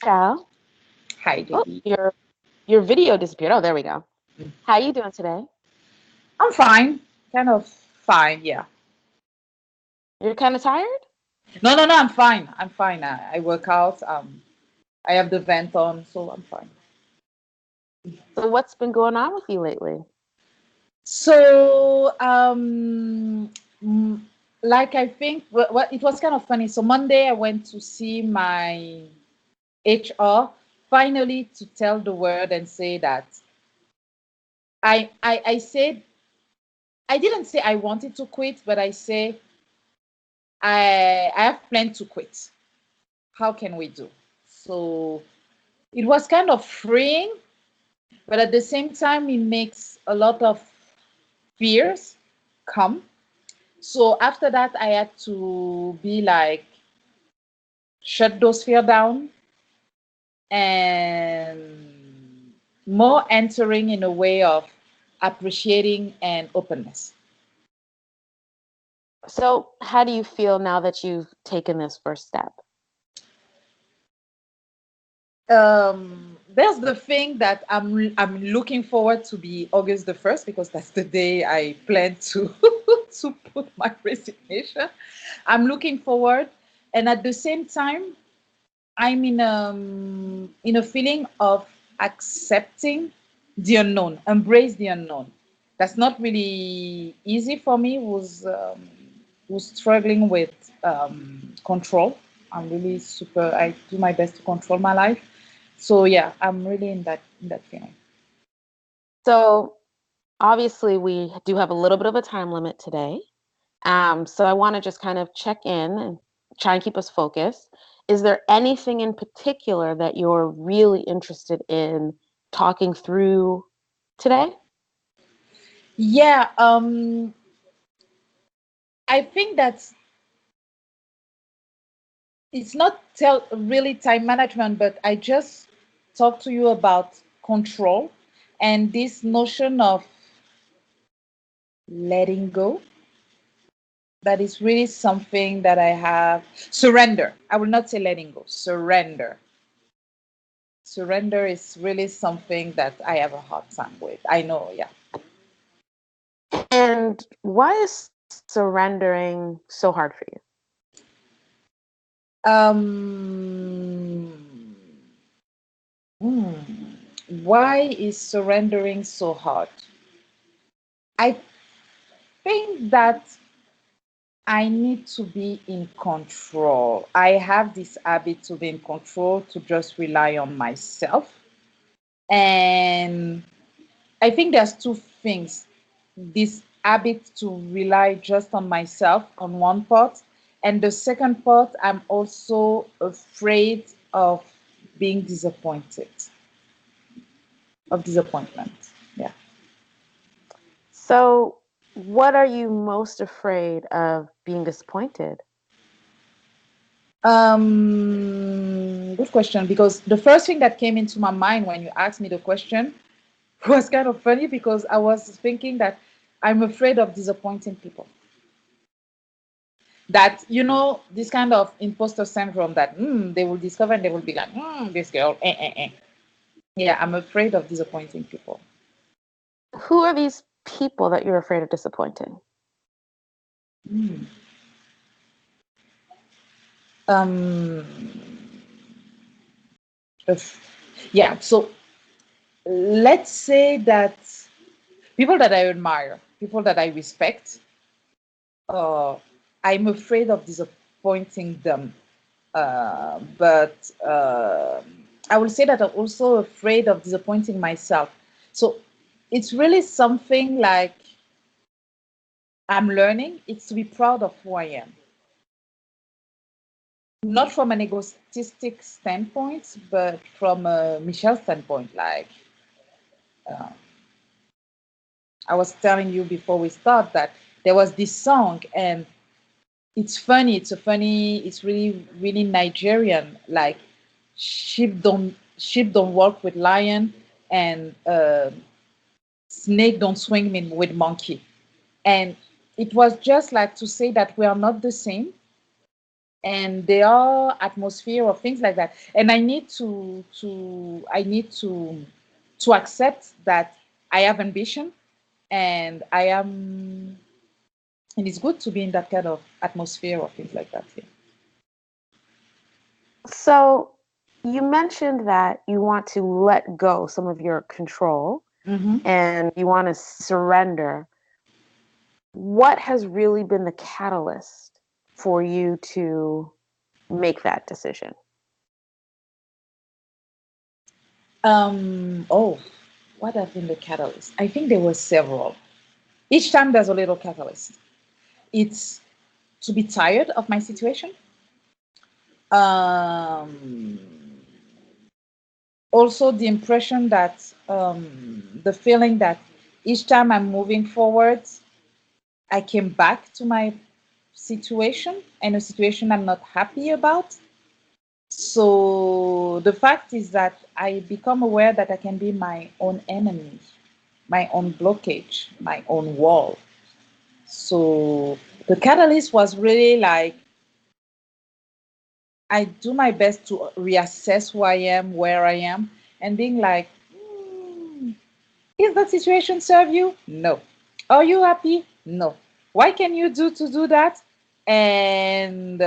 Michelle. Hi, Oh, JB. your video disappeared. Oh, there we go. How you doing today? I'm fine. Kind of fine, yeah. You're kind of tired? No, I'm fine. I'm fine. I work out. I have the vent on, so I'm fine. So what's been going on with you lately? So, mm, like I think, it was kind of funny. So Monday I went to see my HR finally to tell the word and say that I said I didn't say I wanted to quit, but I say I have planned to quit. How can we do? So it was kind of freeing, but at the same time, it makes a lot of fears come. So after that, I had to be like, shut those fear down and more entering in a way of appreciating and openness. So how do you feel now that you've taken this first step? There's the thing that I'm looking forward to be August the 1st because that's the day I plan to to put my resignation. I'm looking forward, and at the same time, I'm in a feeling of accepting the unknown, embrace the unknown. That's not really easy for me. Was struggling with control. I'm really super. I do my best to control my life. So yeah, I'm really in that feeling. So obviously we do have a little bit of a time limit today. So I want to just kind of check in and try and keep us focused. Is there anything in particular that you're really interested in talking through today? Yeah, I think that it's not really time management, but I just talk to you about control and this notion of letting go. That is really something that I have. Surrender. I will not say letting go. Surrender. Surrender is really something that I have a hard time with. I know, yeah. And why is surrendering so hard for you? Um, hmm, why is surrendering so hard? I think that I need to be in control. I have this habit to be in control, to just rely on myself. And I think there's two things, this habit to rely just on myself on one part. And the second part, I'm also afraid of being disappointed, of disappointment. Yeah. So, what are you most afraid of being disappointed? Good question. Because the first thing that came into my mind when you asked me the question was kind of funny because I was thinking that I'm afraid of disappointing people. That, this kind of imposter syndrome that they will discover and they will be like, this girl, Yeah, I'm afraid of disappointing people. Who are these people that you're afraid of disappointing? Mm. Um, yeah, so let's say that people that I admire, people that I respect, uh, I'm afraid of disappointing them. But I will say that I'm also afraid of disappointing myself. So it's really something like I'm learning. It's to be proud of who I am, not from an egotistic standpoint, but from a Michelle standpoint. Like uh, I was telling you before we start that there was this song, and it's funny. It's really, really Nigerian. Like sheep don't walk with lion, and snake don't swing with monkey. And it was just like to say that we are not the same. and there are atmosphere of things like that, and I need to accept that I have ambition, and I am, and it's good to be in that kind of atmosphere or things like that. Yeah. So you mentioned that you want to let go some of your control Mm-hmm. and you want to surrender. What has really been the catalyst for you to make that decision? Oh, what have been the catalyst? I think there were several. Each time there's a little catalyst. It's to be tired of my situation. Um, Also, the impression that the feeling that each time I'm moving forward, I came back to my situation and a situation I'm not happy about. So the fact is that I become aware that I can be my own enemy, my own blockage, my own wall. So the catalyst was really like I do my best to reassess who I am, where I am, and being like, is that situation serve you? No. Are you happy? No. Why can you do that? And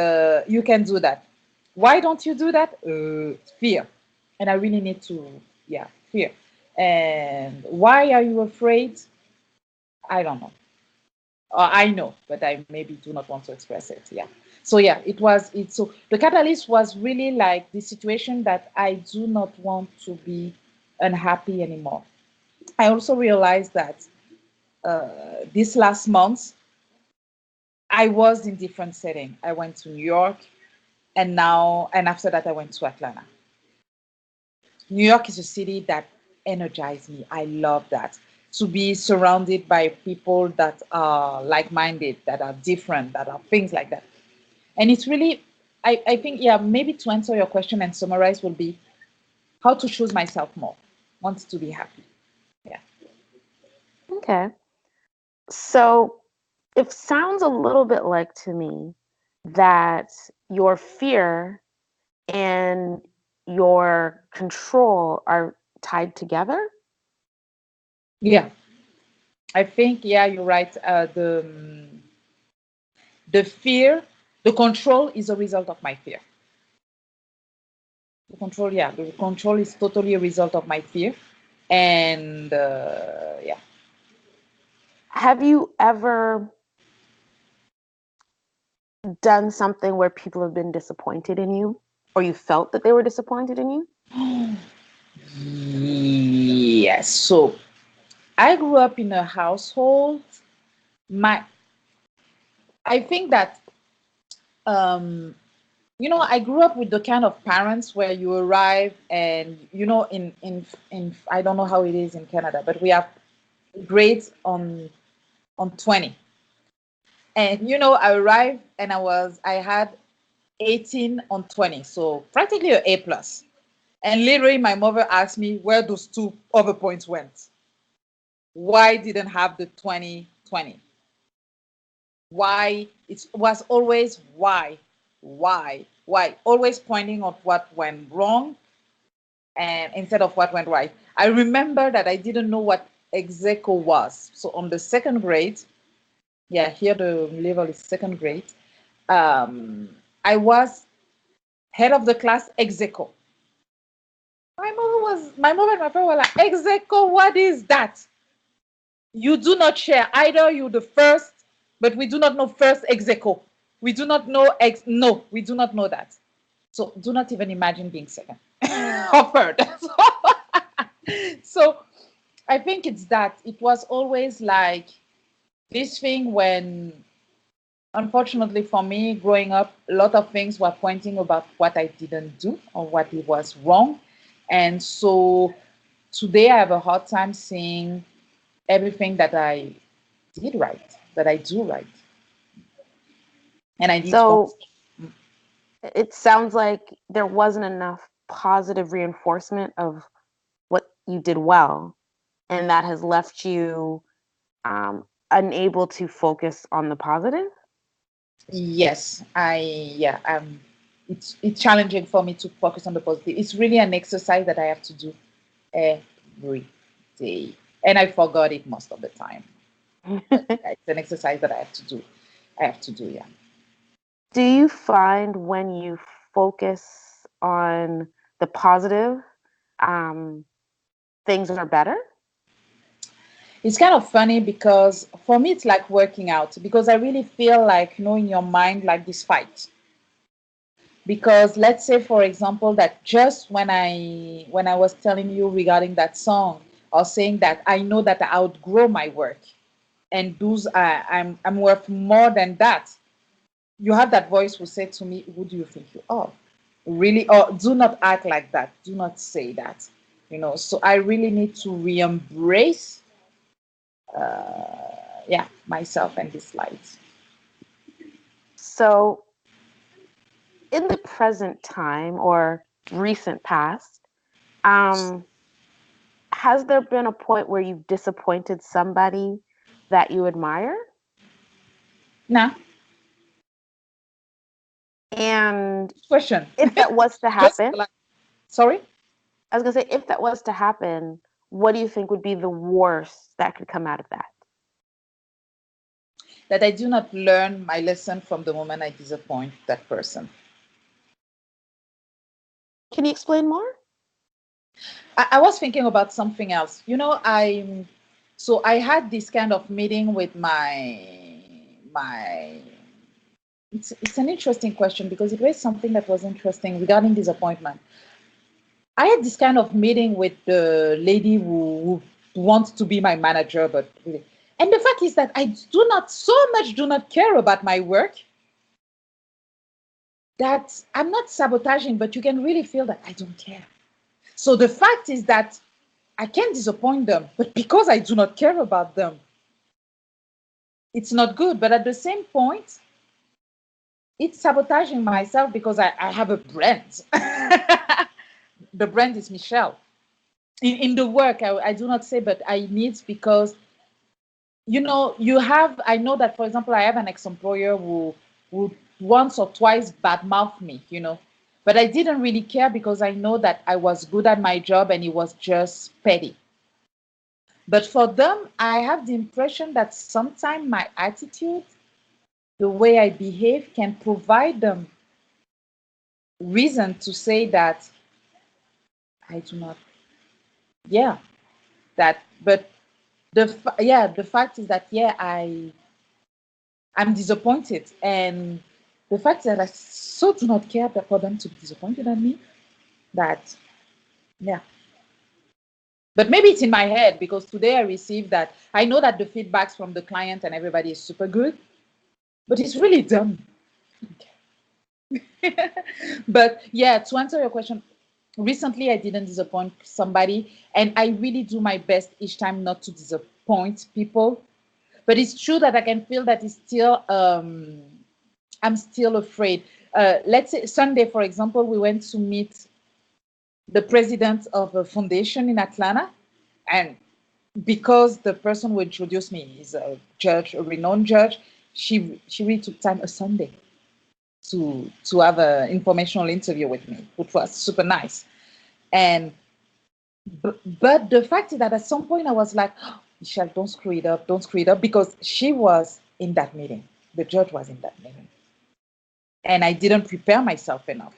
you can do that. Why don't you do that? Fear. And I really need to, yeah, fear. And why are you afraid? I don't know. I know, but I maybe do not want to express it. Yeah. So yeah, so the catalyst was really like the situation that I do not want to be unhappy anymore. I also realized that this last month I was in different setting. I went to New York, and after that I went to Atlanta. New York is a city that energized me. I love that. To be surrounded by people that are like-minded, that are different, that are things like that. And it's really, I think, yeah, maybe to answer your question and summarize will be how to choose myself more. Want to be happy. Yeah. Okay. So it sounds a little bit like to me that your fear and your control are tied together. Yeah. I think, yeah, you're right. The fear, the control is a result of my fear. The control, yeah, the control is totally a result of my fear. And yeah. Have you ever done something where people have been disappointed in you or you felt that they were disappointed in you? Yes. So I grew up in a household. My, I think that I grew up with the kind of parents where you arrive and in I don't know how it is in Canada, but we have grades on 20. And I arrived and I had 18 on 20, so practically an A plus. And literally my mother asked me where those two other points went. Why didn't have the 20/20? Why? It was always why, always pointing at what went wrong and instead of what went right. I remember that I didn't know what execo was. So on the second grade, yeah, here the level is second grade. Um, I was head of the class execo. My mother and my father were like, execo, what is that? You do not share. Either you the first, but we do not know first execo. We do not know no, we do not know that. So do not even imagine being second or third. So I think it's that. It was always like this thing when, unfortunately for me, growing up, a lot of things were pointing about what I didn't do or what it was wrong. And so today I have a hard time seeing everything that I did right, that I do right. And I need to. So it sounds like there wasn't enough positive reinforcement of what you did well, and that has left you unable to focus on the positive. Yes, it's challenging for me to focus on the positive. It's really an exercise that I have to do every day, and I forgot it most of the time. But yeah, it's an exercise that I have to do. I have to do, yeah. Do you find when you focus on the positive, um, things are better? It's kind of funny because for me it's like working out because I really feel like in your mind like this fight. Because let's say for example that just when I was telling you regarding that song or saying that I know that I outgrow my work and those I'm worth more than that. You have that voice who said to me, who do you think you are? Really, or do not act like that. Do not say that. So I really need to re-embrace yeah, myself and this light. So, in the present time or recent past, um, has there been a point where you've disappointed somebody that you admire? Now, And question. if that was to Just happen, like, sorry, I was gonna say, if that was to happen, what do you think would be the worst that could come out of that? that I do not learn my lesson from the moment I disappoint that person. Can you explain more? I was thinking about something else. I had this kind of meeting with my. It's an interesting question because it raised something that was interesting regarding disappointment. I had this kind of meeting with the lady who wants to be my manager, but really, and the fact is that I do not care about my work that I'm not sabotaging, but you can really feel that I don't care. So the fact is that I can't disappoint them, but because I do not care about them, it's not good. But at the same point, it's sabotaging myself because I have a brand. The brand is Michelle. In the work, I do not say, but I need because I know that, for example, I have an ex-employer who once or twice badmouthed me, but I didn't really care because I know that I was good at my job and it was just petty. But for them, I have the impression that sometimes my attitude, the way I behave, can provide them reason to say that I do not, yeah, that, but the fact is that, yeah, I'm disappointed. And the fact that I so do not care for them to be disappointed at me, that, yeah. But maybe it's in my head because today I received that. I know that the feedbacks from the client and everybody is super good, but it's really dumb. But yeah, to answer your question, recently I didn't disappoint somebody, and I really do my best each time not to disappoint people. But it's true that I can feel that it's still I'm still afraid. Let's say Sunday, for example, we went to meet the president of a foundation in Atlanta, and because the person who introduced me is a judge, a renowned judge, she really took time a Sunday to have an informational interview with me, which was super nice. And but the fact is that at some point I was like, oh, Michelle, don't screw it up, because she was in that meeting. The judge was in that meeting, and I didn't prepare myself enough.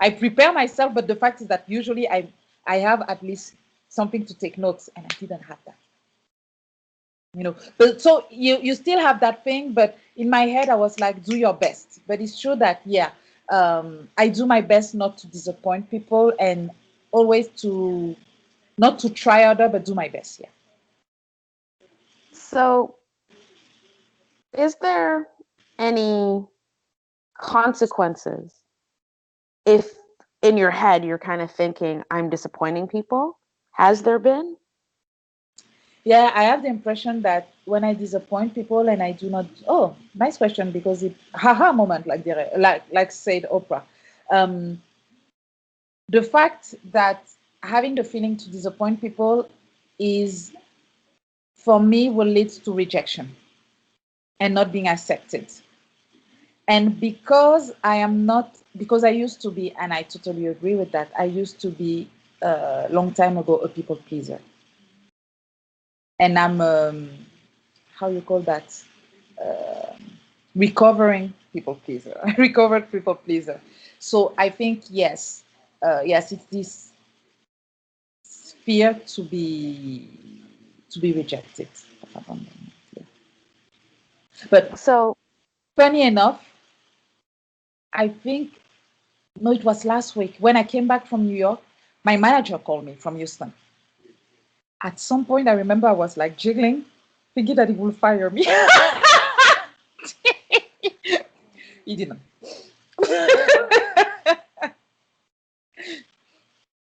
I prepare myself, but the fact is that usually I have at least something to take notes, and I didn't have that. But so you still have that thing, but in my head I was like, do your best. But it's true that, yeah, I do my best not to disappoint people, and always to not to try harder, but do my best. Yeah. So, is there any consequences if in your head you're kind of thinking, I'm disappointing people? Has there been? Yeah, I have the impression that when I disappoint people and I do not, oh, nice question, because it haha moment, like said Oprah. Um, the fact that having the feeling to disappoint people is, for me, will lead to rejection. and not being accepted. And because I am not, because I used to be, and I totally agree with that, I used to be a long time ago a people pleaser. And I'm, how you call that? Recovering people pleaser. Recovered people pleaser. So I think, yes, yes, it's this fear to be rejected. Yeah. But So, funny enough, I think, no, it was last week when I came back from New York. My manager called me from Houston. At some point, I remember I was like jiggling, thinking that he will fire me. He didn't.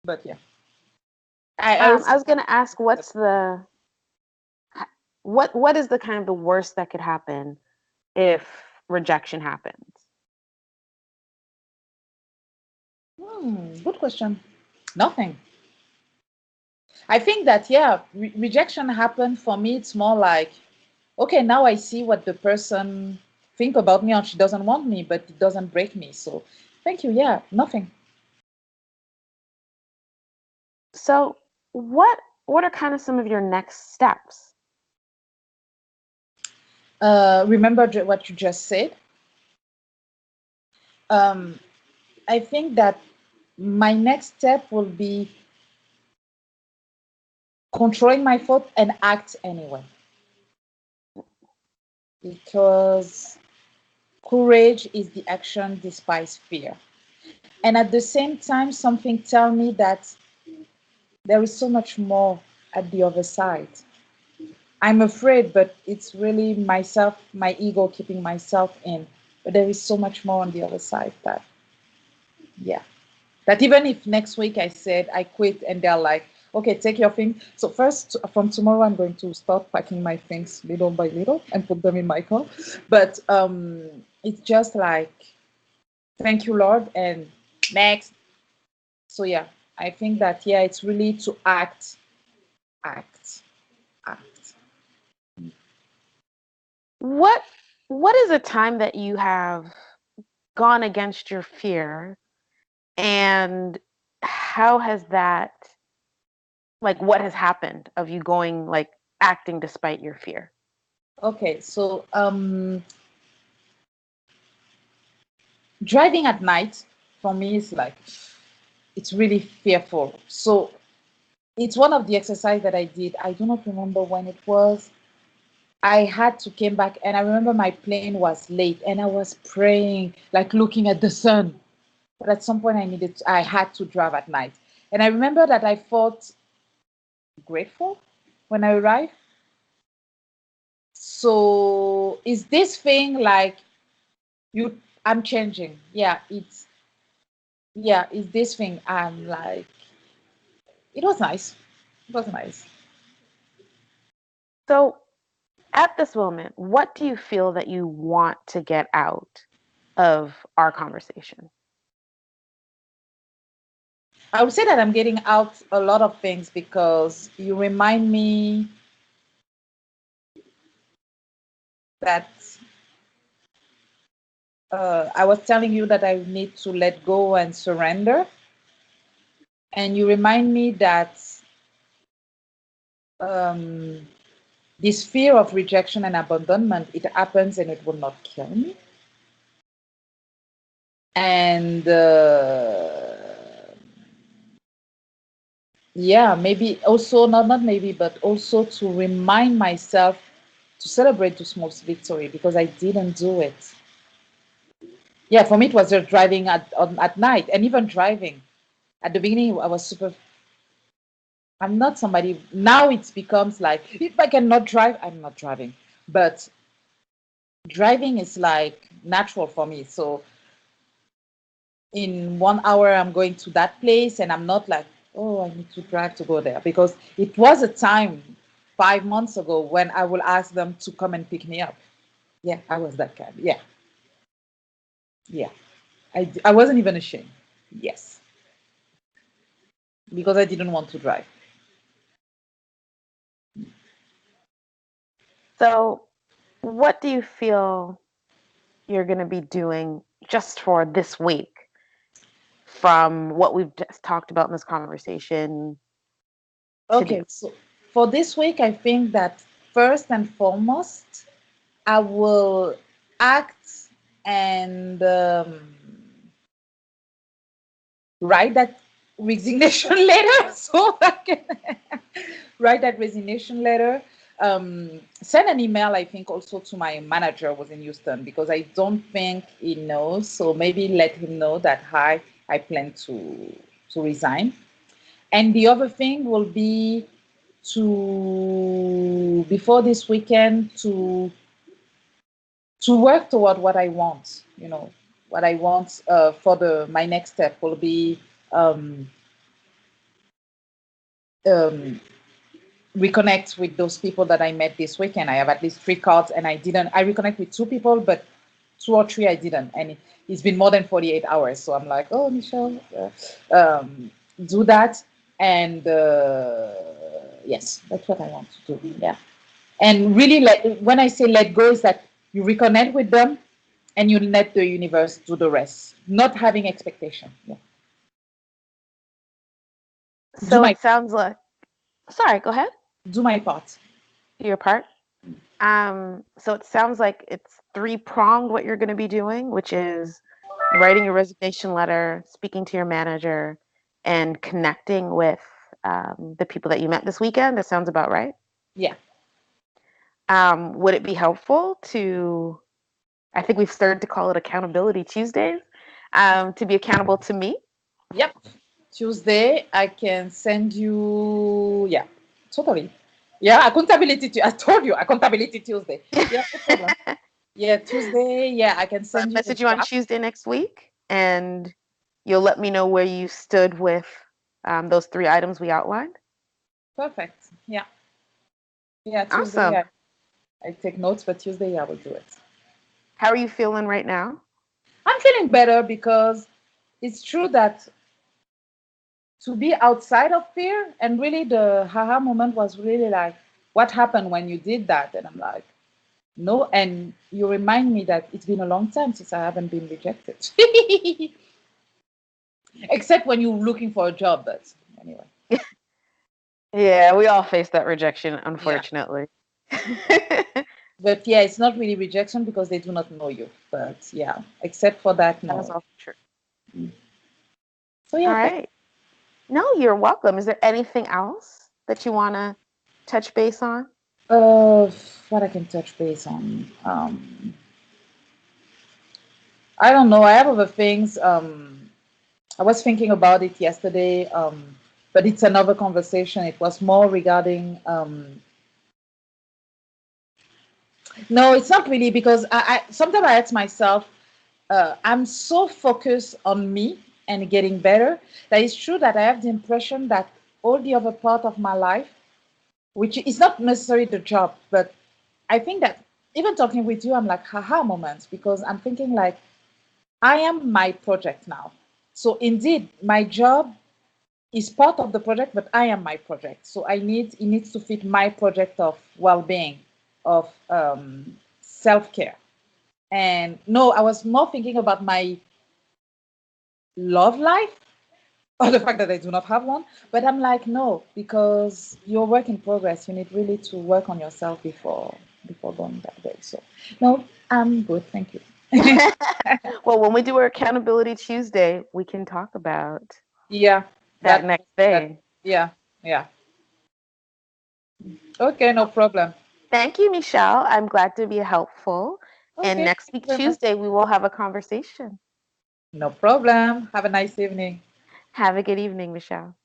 But yeah, I I also. was going to ask, what is the kind of the worst that could happen if rejection happens? Good question. Nothing. I think that, yeah, rejection happened for me. It's more like, okay, now I see what the person think about me, or she doesn't want me, but it doesn't break me. So, thank you. Yeah, nothing. So, what are kind of some of your next steps? Remember what you just said. Um, I think that my next step will be controlling my thought and act anyway, because courage is the action despite fear. And at the same time, something tell me that there is so much more at the other side. I'm afraid, but it's really myself, my ego keeping myself in. But there is so much more on the other side that, yeah. That even if next week I said I quit and they're like, okay, take your things. So first, from tomorrow, I'm going to start packing my things little by little and put them in my car. But it's just like, thank you, Lord, and next. So yeah, I think that, yeah, it's really to act, act, act. What what is a time that you have gone against your fear, and how has that, like, what has happened of you going, like, acting despite your fear? Okay, so driving at night for me is like, it's really fearful. So it's one of the exercise that I did. I do not remember when it was. I had to came back, and I remember my plane was late and I was praying, like looking at the sun. But at some point I had to drive at night. And I remember that I felt grateful when I arrived. So is this thing like, I'm changing. It's this thing. I'm like, it was nice. It was nice. So, at this moment, what do you feel that you want to get out of our conversation? I would say that I'm getting out a lot of things because you remind me that I was telling you that I need to let go and surrender. And you remind me that um, this fear of rejection and abandonment, it happens and it will not kill me. And yeah, maybe also, not maybe, but also to remind myself to celebrate the small victory because I didn't do it. Yeah, for me, it was just driving at night, and even driving. At the beginning, I was super. I'm not somebody. Now it becomes like, if I cannot drive, I'm not driving. But driving is like natural for me. So in 1 hour, I'm going to that place, and I'm not like, oh, I need to drive to go there. Because it was a time 5 months ago when I will ask them to come and pick me up. Yeah, I was that kind. Yeah, yeah. I wasn't even ashamed. Yes, because I didn't want to drive. So, what do you feel you're going to be doing just for this week from what we've just talked about in this conversation to do? Okay, so for this week, I think that first and foremost, I will act and write that resignation letter so I can write that resignation letter. Send an email, I think, also to my manager was in Houston because I don't think he knows. So maybe let him know that I plan to resign. And the other thing will be to before this weekend to work toward what I want. What I want for the my next step will be um, um, reconnect with those people that I met this weekend. I have at least three cards, and I didn't. I reconnect with two people, but two or three I didn't, and it's been more than 48 hours. So I'm like, oh, Michelle, do that, and yes, that's what I want to do. Yeah, and really, when I say let go, is that you reconnect with them, and you let the universe do the rest, not having expectation. Yeah, do So my it sounds like, sorry, go ahead. do my part. Do your part. So it sounds like it's three pronged what you're going to be doing, which is writing your resignation letter, speaking to your manager, and connecting with the people that you met this weekend. That sounds about right. Yeah. Would it be helpful to, I think we've started to call it Accountability Tuesdays, to be accountable to me? Yep. Tuesday, I can send you. Yeah, totally. Yeah, accountability. I told you, accountability Tuesday. Yeah, no problem. Yeah, Tuesday. Yeah, I can So I send you the message you on draft. Tuesday next week, and you'll let me know where you stood with those three items we outlined. Perfect. Yeah. Yeah, Tuesday. Awesome. I take notes, but Tuesday I will do it. How are you feeling right now? I'm feeling better because it's true that to be outside of fear, and really the haha moment was really like, what happened when you did that? And I'm like, no, and you remind me that it's been a long time since I haven't been rejected. Except when you're looking for a job, but anyway. Yeah, we all face that rejection, Yeah. unfortunately. But yeah, it's not really rejection because they do not know you. But yeah, except for that, That is no. also true. So All yeah, thank right. No, you're welcome. Is there anything else that you want to touch base on? what I can touch base on. I don't know. I have other things. I was thinking about it yesterday, but it's another conversation. It was more regarding no, it's not really because I sometimes I ask myself, I'm so focused on me and getting better that it's true that I have the impression that all the other part of my life, which is not necessarily the job, but I think that even talking with you, I'm like haha moments because I'm thinking like I am my project now. So indeed, my job is part of the project, but I am my project. So it needs to fit my project of well-being, of self-care. And no, I was more thinking about my love life or the fact that I do not have one. But I'm like, no, because you're work in progress. You need really to work on yourself before going that way. So no, I'm good. Thank you. Well, when we do our Accountability Tuesday, we can talk about Yeah, that that next that thing. yeah, yeah. Okay, no problem. Thank you, Michelle. I'm glad to be helpful. And Okay, next thank you week, very much. Tuesday, we will have a conversation. No problem. Have a nice evening. Have a good evening, Michelle.